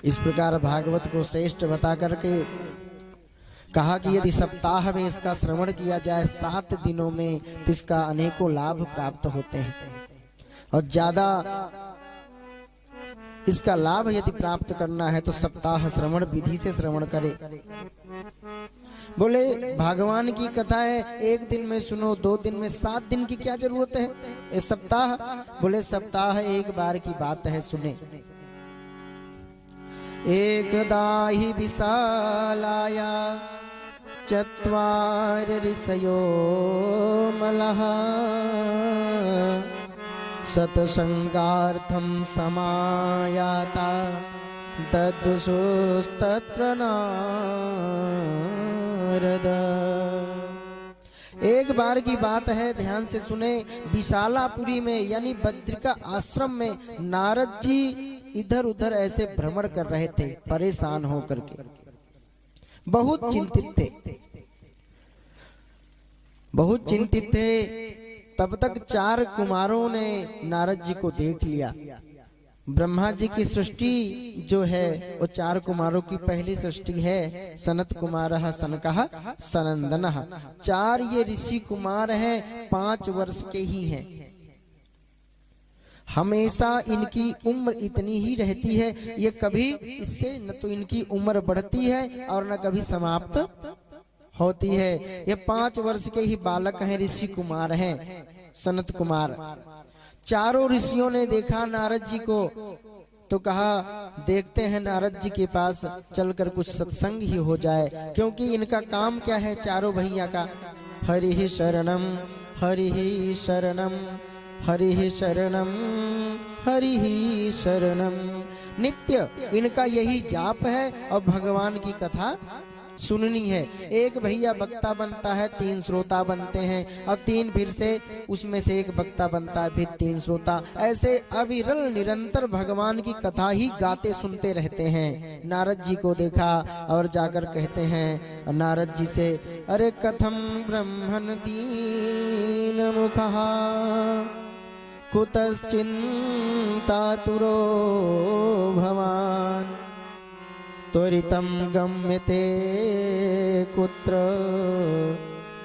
इस प्रकार भागवत को श्रेष्ठ बता करके कहा कि यदि सप्ताह में इसका श्रवण किया जाए 7 दिनों में तो इसका अनेकों लाभ प्राप्त होते हैं, और ज्यादा इसका लाभ यदि प्राप्त करना है तो सप्ताह श्रवण विधि से श्रवण करे। बोले भगवान की कथा है, 1 दिन में सुनो, 2 दिन में, 7 दिन की क्या जरूरत है? ये सप्ताह, बोले सप्ताह एक बार की बात है, सुने। एकदा हि विशालाया चत्वार ऋषयो मलः सत्संगार्थं समायाता ददृशुस्तत्र नारद। एक बार की बात है, ध्यान से सुने। विशालापुरी में यानी बद्रिका आश्रम में नारद जी इधर उधर ऐसे भ्रमण कर रहे थे, परेशान होकर के, बहुत चिंतित थे, बहुत चिंतित थे। तब तक 4 कुमारों ने नारद जी को देख लिया। ब्रह्मा जी की सृष्टि जो है वो 4 कुमारों की पहली सृष्टि है। सनत कुमारः सनकः सनंदनः। 4 ये ऋषि कुमार हैं, 5 वर्ष के ही हैं। हमेशा इनकी उम्र इतनी ही रहती है, ये कभी इससे न तो इनकी उम्र बढ़ती है और न कभी समाप्त होती है। ये 5 वर्ष के ही बालक हैं, ऋषि कुमार हैं, सनत कुमार। 4 ऋषियों ने देखा नारद जी को तो कहा देखते हैं नारद जी के पास चलकर कुछ सत्संग ही हो जाए, क्योंकि इनका काम क्या है 4 भैया का, हरि शरणम हरि शरणम हरि शरणम हरि शरणम। नित्य इनका यही जाप है और भगवान की कथा सुननी है। एक भैया वक्ता बनता है, 3 श्रोता बनते हैं, और 3 फिर से उसमें से एक वक्ता बनता है, फिर 3 श्रोता, ऐसे अविरल निरंतर भगवान की कथा ही गाते सुनते रहते हैं। नारद जी को देखा और जाकर कहते हैं नारद जी से, अरे कथम ब्रह्मन् दीन मुखः कुतश्चिन्तातुरो भवान् त्वरितं गम्यते कुत्र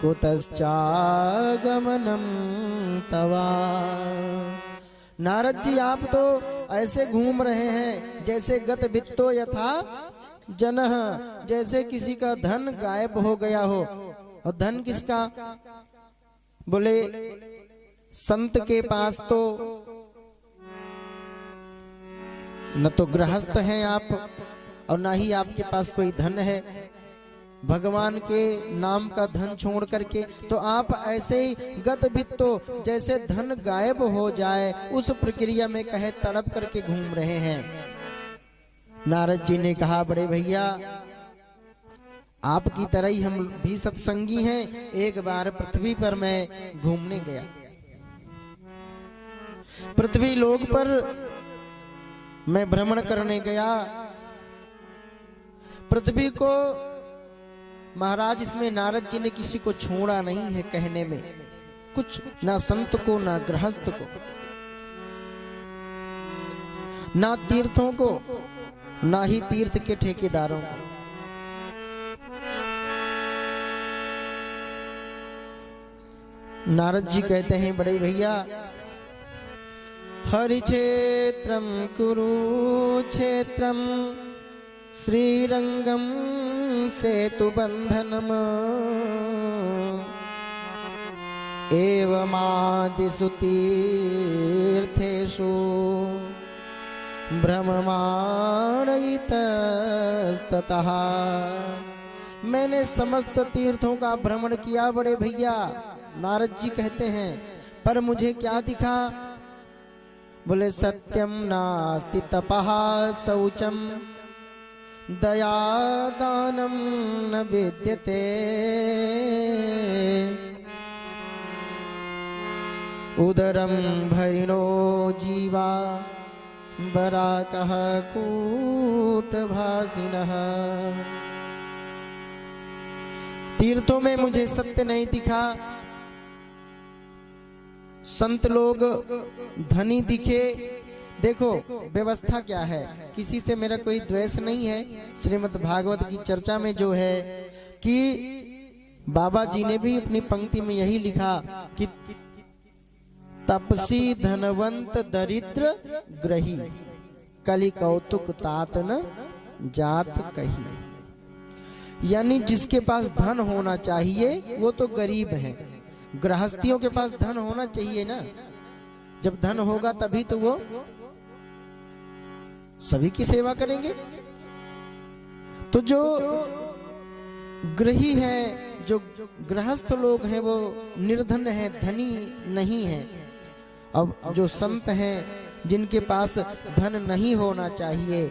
कुतश्चागमनं तवा। नारद जी आप तो ऐसे घूम रहे हैं जैसे गत वित्तो यथा जनः, जैसे किसी का धन गायब हो गया हो। और धन किसका? बोले संत के पास तो न तो गृहस्थ हैं आप और ना ही आपके पास कोई धन है। भगवान के नाम का धन छोड़ करके तो आप ऐसे ही गत वित्तो जैसे धन गायब हो जाए उस प्रक्रिया में कहे तड़प करके घूम रहे हैं। नारद जी ने कहा बड़े भैया आपकी तरह ही हम भी सत्संगी हैं। एक बार पृथ्वी पर मैं घूमने गया, पृथ्वी लोक पर मैं भ्रमण करने गया। पृथ्वी को महाराज इसमें नारद जी ने किसी को छोड़ा नहीं है कहने में कुछ, ना संत को ना गृहस्थ को ना तीर्थों को ना ही तीर्थ के ठेकेदारों को। नारद जी कहते हैं बड़े भैया हरिक्षेत्रम कुरुक्षेत्रम श्रीरंगम सेतुबंधनम एवमादिषु तीर्थेषु भ्रममाणयितस्ततः। मैंने समस्त तीर्थों का भ्रमण किया बड़े भैया, नारद जी कहते हैं, पर मुझे क्या दिखा? बोले सत्यम नास्ति तपः शौचम दया दानम न विद्यते उदरम भरिणो जीवा बराकः कूटभासिनः। तीर्थों में मुझे सत्य नहीं दिखा, संत लोग धनी दिखे, देखो व्यवस्था क्या है, किसी से मेरा कोई द्वेष नहीं है। श्रीमद् भागवत की चर्चा में जो है कि बाबा जी ने भी अपनी पंक्ति में यही लिखा कि तपसी धनवंत दरिद्र ग्रही कलि कौतुक तात न जात कही। यानी जिसके पास धन होना चाहिए वो तो गरीब है, गृहस्थियों के पास धन होना चाहिए ना। जब धन होगा तभी तो वो सभी की सेवा करेंगे। तो जो गृही है, जो गृहस्थ लोग हैं वो निर्धन है, धनी नहीं है। अब जो संत हैं जिनके पास धन नहीं होना चाहिए,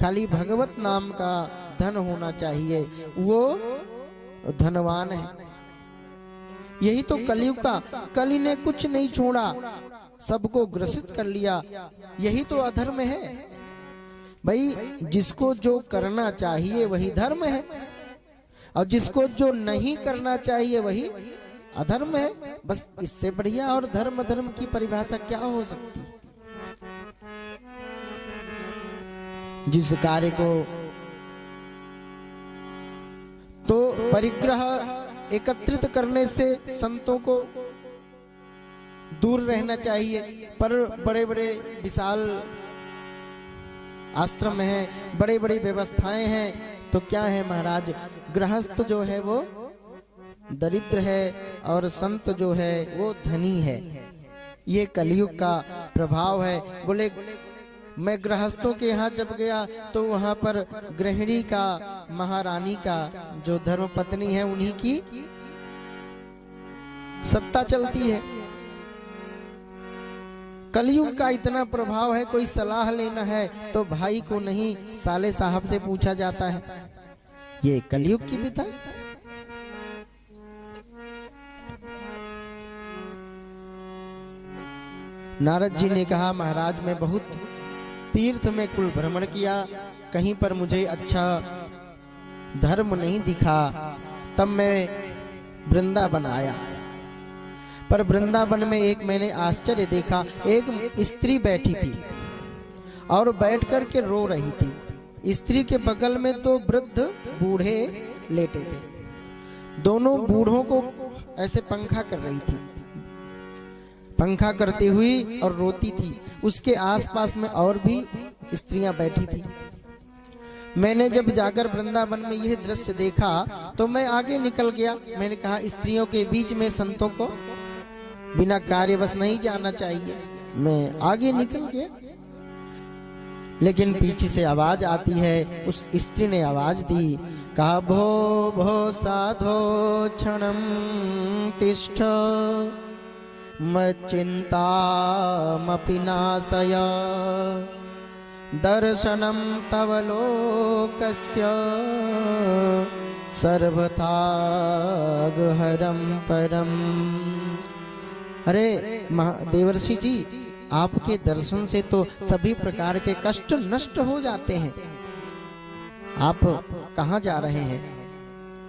खाली भगवत नाम का धन होना चाहिए, वो धनवान है। यही तो कलयुग का, कली ने कुछ नहीं छोड़ा, सबको ग्रसित कर लिया। यही तो अधर्म है भाई। जिसको जो करना चाहिए वही धर्म है, और जिसको जो नहीं करना चाहिए वही अधर्म है। बस इससे बढ़िया और धर्म धर्म की परिभाषा क्या हो सकती है। जिस कार्य को तो परिग्रह एकत्रित करने से संतों को दूर रहना चाहिए, पर बड़े बड़े विशाल आश्रम हैं, बड़े बड़ी व्यवस्थाएं हैं, तो क्या है महाराज, गृहस्थ जो है वो दरिद्र है और संत जो है वो धनी है। ये कलयुग का प्रभाव है। बोले मैं गृहस्थों के यहाँ जब गया तो वहां पर गृहिणी का, महारानी का, जो धर्म पत्नी है उन्हीं की सत्ता चलती है। कलयुग का इतना प्रभाव है, कोई सलाह लेना है तो भाई को नहीं साले साहब से पूछा जाता है। ये कलयुग की विधा। नारद जी ने कहा महाराज मैं बहुत तीर्थ में कुल भ्रमण किया, कहीं पर मुझे अच्छा धर्म नहीं दिखा, तब मैं वृंदावन आया। पर वृंदावन में एक मैंने आश्चर्य देखा, एक स्त्री बैठी थी और बैठ कर के रो रही थी। स्त्री के बगल में दो वृद्ध बूढ़े लेटे थे, दोनों बूढ़ों को ऐसे पंखा कर रही थी, पंखा करती हुई और रोती थी। उसके आसपास में और भी स्त्रियां बैठी थी। मैंने जब जाकर वृंदावन में यह दृश्य देखा तो मैं आगे निकल गया। मैंने कहा स्त्रियों के बीच में संतों को बिना कार्यवश नहीं जाना चाहिए। मैं आगे निकल गया, लेकिन पीछे से आवाज आती है। उस स्त्री ने आवाज दी, कहा भो भो साधो क्षणम तिष्ठ मच्चिन्तामपि नाशय दर्शनं तव लोकस्य सर्वथागहरं परम। अरे देवर्षि जी, आपके दर्शन से तो सभी प्रकार के कष्ट नष्ट हो जाते हैं। आप कहाँ जा रहे हैं?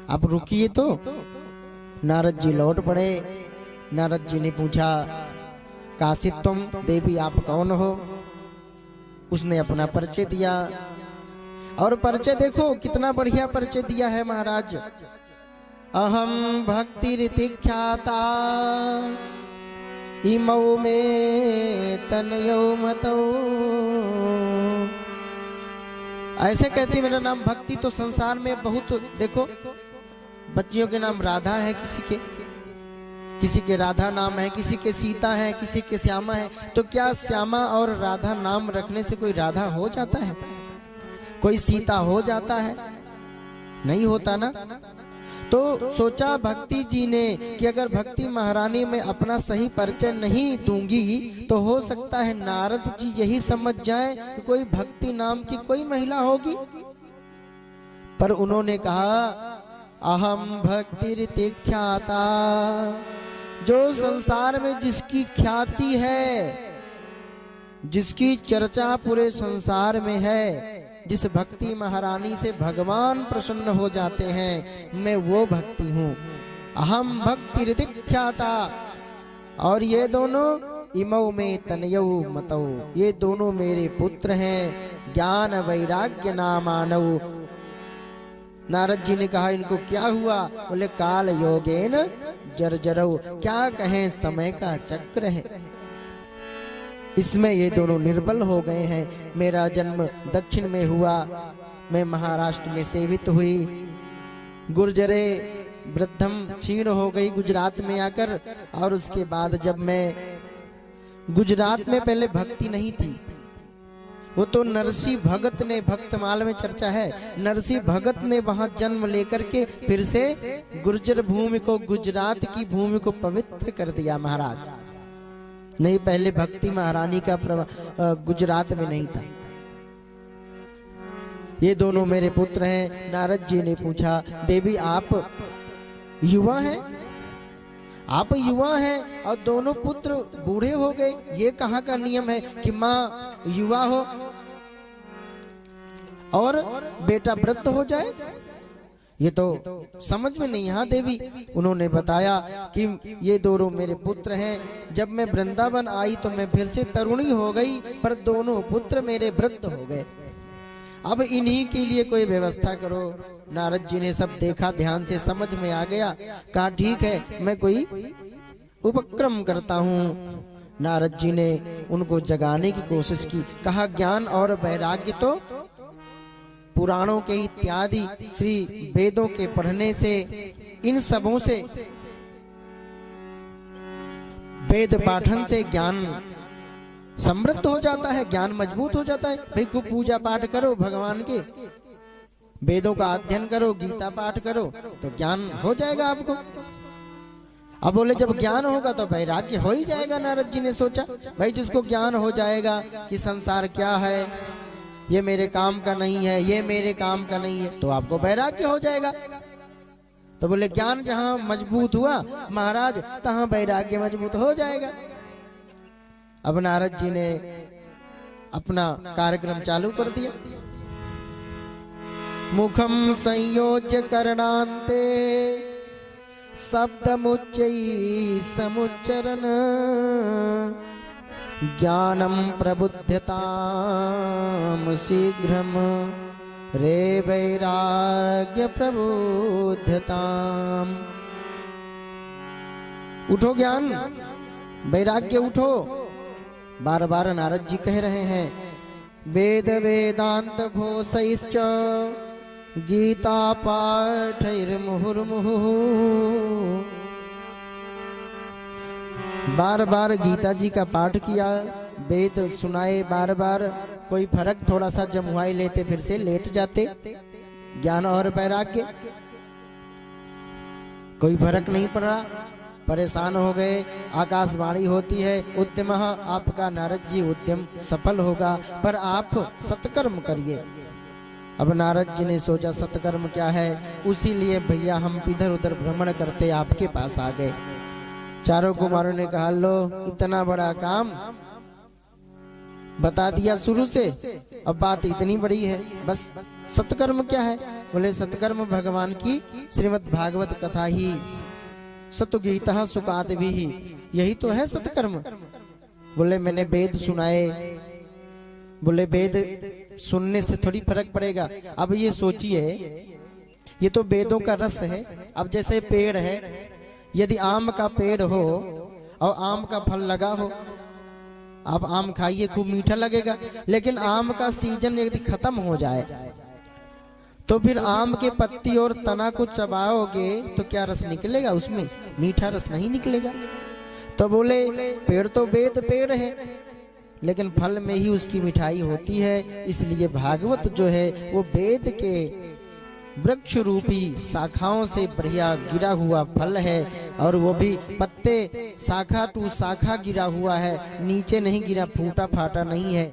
आप रुकिए तो। नारद जी लौट पड़े। नारद जी ने पूछा, काशित्वम देवी आप कौन हो? उसने अपना परिचय दिया, और परिचय देखो कितना बढ़िया परिचय दिया है महाराज। अहम भक्ति रीति ख्याता इमौ में तनयो मतौ। ऐसे कहती मेरा नाम भक्ति। तो संसार में बहुत देखो, बच्चियों के नाम राधा है, किसी के राधा नाम है, किसी के सीता है, किसी के श्यामा है। तो क्या श्यामा और राधा नाम रखने से कोई राधा हो जाता है? कोई सीता हो जाता है? नहीं होता ना। तो सोचा भक्ति जी ने कि अगर भक्ति महारानी में अपना सही परिचय नहीं दूंगी तो हो सकता है नारद जी यही समझ जाएं कि कोई भक्ति नाम की कोई महिला होगी। पर उन्होंने कहा, अहम भक्ति रीति ख्याता। जो संसार में जिसकी ख्याति है, जिसकी चर्चा पूरे संसार में है, जिस भक्ति महारानी से भगवान प्रसन्न हो जाते हैं, मैं वो भक्ति हूँ। अहम भक्ति रीति ख्याता। और ये दोनों इमौ में तनयौ मतौ, ये दोनों मेरे पुत्र हैं, ज्ञान वैराग्य नामानौ। नारद जी ने कहा इनको क्या हुआ? बोले काल योगेन जर्जरौ, क्या कहें समय का चक्र है, इसमें ये दोनों निर्बल हो गए हैं। मेरा जन्म दक्षिण में हुआ, मैं महाराष्ट्र में सेवित हुई, गुर्जरे वृद्धम क्षीण हो गई गुजरात में आकर। और उसके बाद जब मैं गुजरात में, पहले भक्ति नहीं थी, वो तो नरसी भगत ने, भक्तमाल में चर्चा है, नरसी भगत ने वहां जन्म लेकर के फिर से गुर्जर भूमि को, गुजरात की भूमि को पवित्र कर दिया महाराज। नहीं, पहले भक्ति महारानी का गुजरात में नहीं था। ये दोनों मेरे पुत्र हैं। नारद जी ने पूछा, देवी आप युवा हैं, आप युवा हैं और दोनों पुत्र बूढ़े हो गए, ये कहाँ का नियम है कि माँ युवा हो और बेटा वृद्ध हो जाए? ये तो समझ में नहीं। हाँ देवी, उन्होंने बताया कि ये दोनों मेरे पुत्र हैं। जब मैं वृंदावन आई तो मैं फिर से तरुणी हो गई, पर दोनों पुत्र मेरे वृद्ध हो गए। अब इन्हीं के लिए कोई व्यवस्था करो। नारद जी ने सब देखा, ध्यान से समझ में आ गया। कहा ठीक है, मैं कोई उपक्रम करता हूँ। नारद जी ने उनको जगाने की कोशिश की। कहा ज्ञान और वैराग्य तो पुराणों के इत्यादि श्री वेदों के पढ़ने से, इन सबों से, वेद पाठन से ज्ञान समृद्ध हो जाता है, ज्ञान मजबूत हो जाता है। भाई खूब पूजा पाठ करो भगवान के, वेदों का अध्ययन करो, गीता पाठ करो, तो ज्ञान हो जाएगा आपको। अब बोले जब ज्ञान होगा तो वैराग्य हो ही जाएगा। नारद जी ने सोचा भाई जिसको ज्ञान हो जाएगा कि संसार क्या है, ये मेरे काम का नहीं है, ये मेरे काम का नहीं है, तो आपको वैराग्य हो जाएगा। तो बोले ज्ञान जहां मजबूत हुआ महाराज, तहां वैराग्य मजबूत हो जाएगा। अब नारद जी ने अपना कार्यक्रम चालू कर दिया। मुखम संयोज्य करणांते शब्दमुच्चैः समुच्चरन् ज्ञानम प्रबुध्यताम शीघ्रम रे वैराग्य प्रबुध्यताम। उठो ज्ञान, वैराग्य उठो, बार बार नारद जी कह रहे हैं। वेद वेदांत घोषैश्च गीता पाठैर्मुहुर्मुहुः। बार बार गीता जी का पाठ किया, वेद सुनाए बार बार, कोई फर्क थोड़ा सा जमुआई लेते फिर से लेट जाते। ज्ञान और वैराग्य कोई फर्क नहीं पड़ रहा, परेशान हो गए। आकाशवाणी होती है उद्यमः, आपका नारद जी उद्यम सफल होगा, पर आप सत्कर्म करिए। अब नारद जी ने सोचा सत्कर्म क्या है, उसी लिए भैया हम इधर उधर भ्रमण करते आपके पास आ गए। चारों कुमारों ने कहा लो इतना बड़ा काम बता दिया शुरू से, अब बात इतनी बड़ी है, बस सत्कर्म क्या है? बोले सत्कर्म भगवान की श्रीमद् भागवत कथा ही, सतुगीता सुकात भी ही, यही तो है सत्कर्म। बोले मैंने वेद सुनाए। बोले वेद सुनने से थोड़ी फर्क पड़ेगा। अब ये सोचिए, ये तो वेदों का रस है। अब जैसे पेड़ है, यदि आम का पेड़ हो और आम का फल लगा हो, आप आम खाइए खूब मीठा लगेगा, लेकिन आम का सीजन यदि खत्म हो जाए तो फिर आम के पत्ती और तना को चबाओगे तो क्या रस निकलेगा? उसमें मीठा रस नहीं निकलेगा। तो बोले पेड़ तो वेद पेड़ है, लेकिन फल में ही उसकी मिठाई होती है। इसलिए भागवत जो है वो वेद के वृक्ष रूपी शाखाओं से बढ़िया गिरा हुआ फल है, और वो भी पत्ते शाखा टू शाखा गिरा हुआ है, नीचे नहीं गिरा, फूटा फाटा नहीं है।